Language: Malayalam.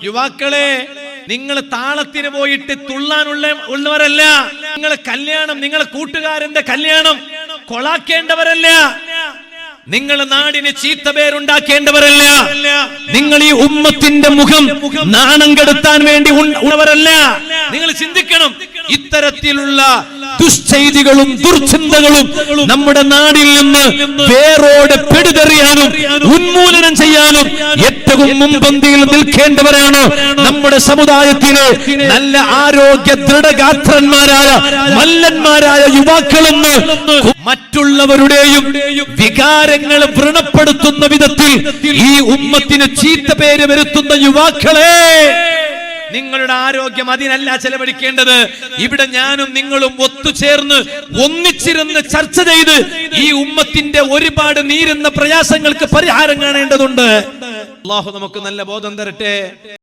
യുവാക്കളെ, നിങ്ങൾ താളത്തിന് പോയിട്ട് ഉള്ളവരല്ല. നിങ്ങൾ കല്യാണം, നിങ്ങളെ കൂട്ടുകാരന്റെ കല്യാണം കൊളാക്കേണ്ടവരല്ല. നിങ്ങൾ നാടിന് ചീത്ത പേരുണ്ടാക്കേണ്ടവരല്ല. നിങ്ങൾ ഈ ഉമ്മത്തിന്റെ മുഖം നാണം കെടുത്താൻ വേണ്ടി ഉള്ളവരല്ല. നിങ്ങൾ ചിന്തിക്കണം, ഇത്തരത്തിലുള്ള ദുശ്ചെയ്തികളും ദുർചിന്തകളും നമ്മുടെ നാടിൽ നിന്ന് വേരോടെ പെടുതെറിയാനും ഉന്മൂലനം ചെയ്യാനും ഏറ്റവും മുൻപന്തിയിൽ നിൽക്കേണ്ടവരാണ് നമ്മുടെ സമുദായത്തിലെ നല്ല ആരോഗ്യ ദൃഢഗാത്രന്മാരായ മല്ലന്മാരായ യുവാക്കളെന്ന്. മറ്റുള്ളവരുടെയും വികാരങ്ങൾ വ്രണപ്പെടുത്തുന്ന വിധത്തിൽ ഈ ഉമ്മത്തിന് ചീത്ത പേര് വരുത്തുന്ന യുവാക്കളെ, നിങ്ങളുടെ ആരോഗ്യം അതിനല്ല ചെലവഴിക്കേണ്ടത്. ഇവിടെ ഞാനും നിങ്ങളും ഒത്തുചേർന്ന് ഒന്നിച്ചിരുന്ന് ചർച്ച ചെയ്ത് ഈ ഉമ്മത്തിന്റെ ഒരുപാട് നീരുന്ന പ്രയാസങ്ങൾക്ക് പരിഹാരം കാണേണ്ടതുണ്ട്. അല്ലാഹു നമുക്ക് നല്ല ബോധം തരട്ടെ.